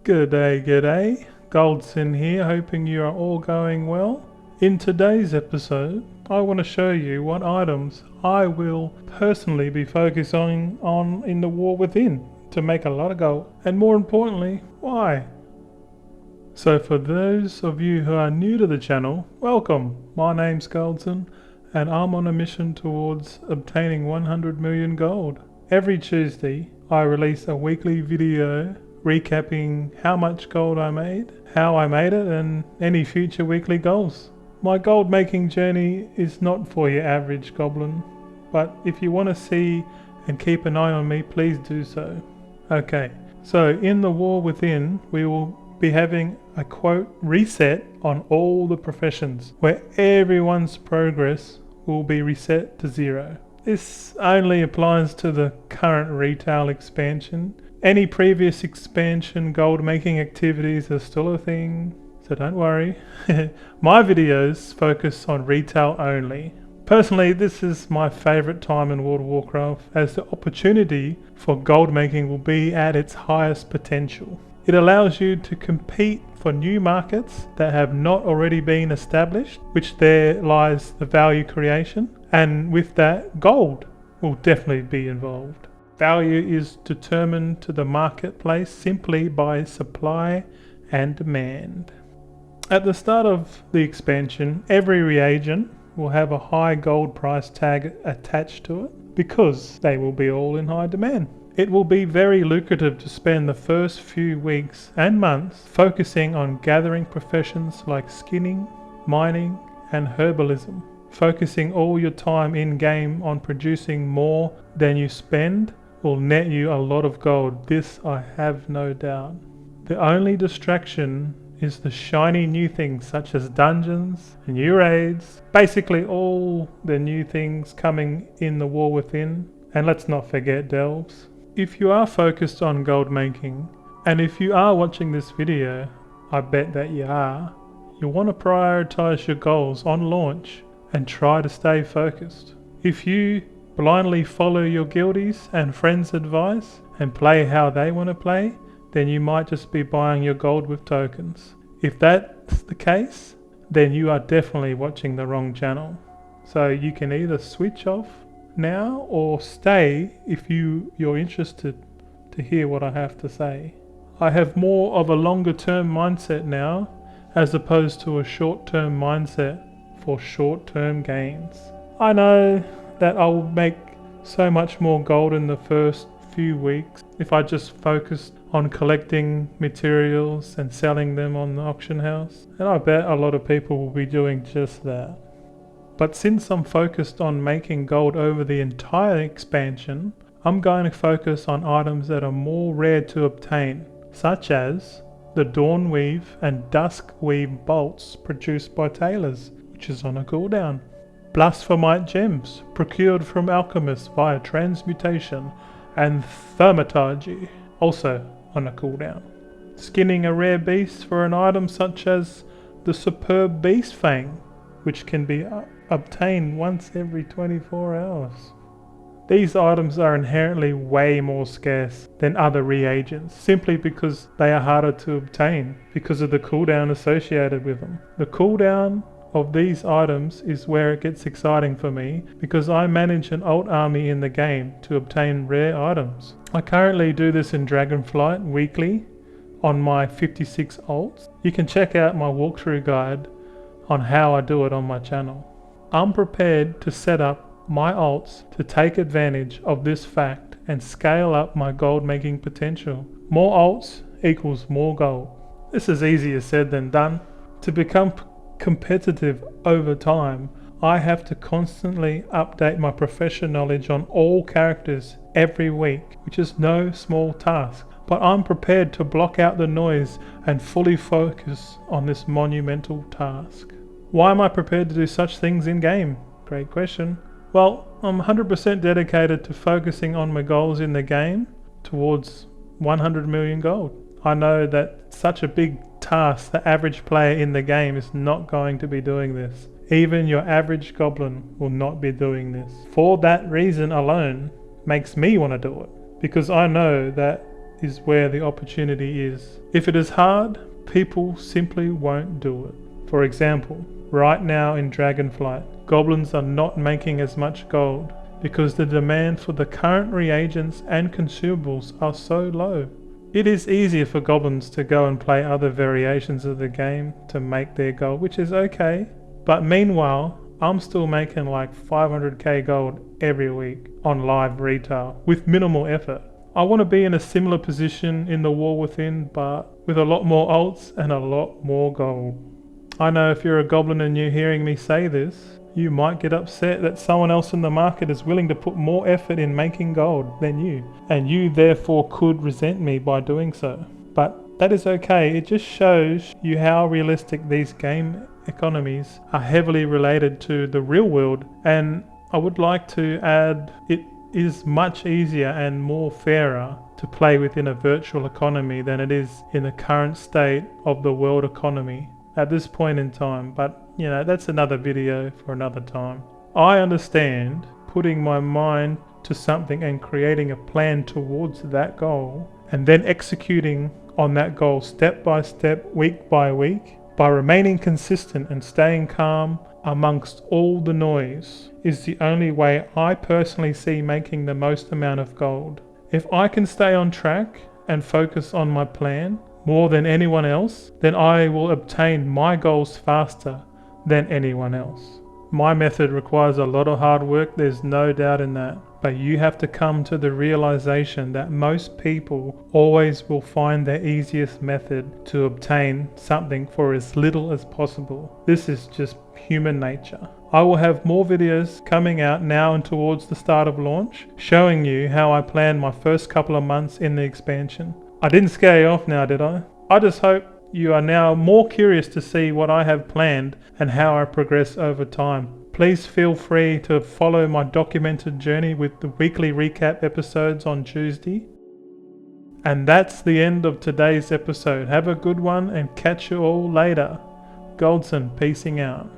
G'day, Goldson here, hoping you are all going well. In today's episode, I want to show you what items I will personally be focusing on in the war within to make a lot of gold, and more importantly, why. So for those of you who are new to the channel, welcome. My name's Goldson, and I'm on a mission towards obtaining 100 million gold. Every Tuesday, I release a weekly video recapping how much gold I made, how I made it, and any future weekly goals. My gold making journey is not for your average goblin, but if you want to see and keep an eye on me, please do so. Okay, so in the war within, we will be having a quote reset on all the professions, where everyone's progress will be reset to 0. This only applies to the current retail expansion. Any previous expansion gold making activities are still a thing, so don't worry. My videos focus on retail only. Personally, this is my favourite time in World of Warcraft, as the opportunity for gold making will be at its highest potential. It allows you to compete for new markets that have not already been established, which there lies the value creation, and with that, gold will definitely be involved. Value is determined to the marketplace simply by supply and demand. At the start of the expansion, every reagent will have a high gold price tag attached to it because they will be all in high demand. It will be very lucrative to spend the first few weeks and months focusing on gathering professions like skinning, mining, and herbalism. Focusing all your time in-game on producing more than you spend will net you a lot of gold, this I have no doubt. The only distraction is the shiny new things such as dungeons, new raids, basically all the new things coming in the war within, and let's not forget delves. If you are focused on gold making, and if you are watching this video, I bet that you are, you'll want to prioritize your goals on launch and try to stay focused. If you blindly follow your guildies and friends' advice and play how they want to play, then you might just be buying your gold with tokens. If that's the case, then you are definitely watching the wrong channel. So you can either switch off now or stay if you're interested to hear what I have to say. I have more of a longer term mindset now as opposed to a short term mindset for short term gains. I know that I'll make so much more gold in the first few weeks if I just focused on collecting materials and selling them on the auction house, and I bet a lot of people will be doing just that. But since I'm focused on making gold over the entire expansion, I'm going to focus on items that are more rare to obtain, such as the Dawn Weave and Dusk Weave bolts produced by tailors, which is on a cooldown. Blasphemite gems, procured from alchemists via transmutation and thaumaturgy, also on a cooldown. Skinning a rare beast for an item such as the superb beast fang, which can be obtained once every 24 hours. These items are inherently way more scarce than other reagents, simply because they are harder to obtain because of the cooldown associated with them. The cooldown of these items is where it gets exciting for me, because I manage an alt army in the game to obtain rare items. I currently do this in Dragonflight weekly on my 56 alts. You can check out my walkthrough guide on how I do it on my channel. I'm prepared to set up my alts to take advantage of this fact and scale up my gold making potential. More alts equals more gold. This is easier said than done. To become competitive over time, I have to constantly update my profession knowledge on all characters every week, which is no small task. But I'm prepared to block out the noise and fully focus on this monumental task. Why am I prepared to do such things in game? Great question. Well, I'm 100% dedicated to focusing on my goals in the game towards 100 million gold. I know that such a big task, the average player in the game is not going to be doing this. Even your average goblin will not be doing this. For that reason alone makes me want to do it, because I know that is where the opportunity is. If it is hard, people simply won't do it. For example, right now in Dragonflight, goblins are not making as much gold because the demand for the current reagents and consumables are so low. It is easier for goblins to go and play other variations of the game to make their gold, which is okay. But meanwhile, I'm still making like 500k gold every week on live retail with minimal effort. I want to be in a similar position in the War Within, but with a lot more alts and a lot more gold. I know if you're a goblin and you're hearing me say this, you might get upset that someone else in the market is willing to put more effort in making gold than you, and you therefore could resent me by doing so. But that is okay, it just shows you how realistic these game economies are heavily related to the real world, and I would like to add it is much easier and more fairer to play within a virtual economy than it is in the current state of the world economy at this point in time, but you know, that's another video for another time. I understand putting my mind to something and creating a plan towards that goal and then executing on that goal step by step, week by week, by remaining consistent and staying calm amongst all the noise is the only way I personally see making the most amount of gold. If I can stay on track and focus on my plan more than anyone else, then I will obtain my goals faster than anyone else. My method requires a lot of hard work, there's no doubt in that. But you have to come to the realization that most people always will find the easiest method to obtain something for as little as possible. This is just human nature. I will have more videos coming out now and towards the start of launch, showing you how I planned my first couple of months in the expansion. I didn't scare you off now, did I? I just hope you are now more curious to see what I have planned and how I progress over time. Please feel free to follow my documented journey with the weekly recap episodes on Tuesday. And that's the end of today's episode. Have a good one and catch you all later. Goldson, peacing out.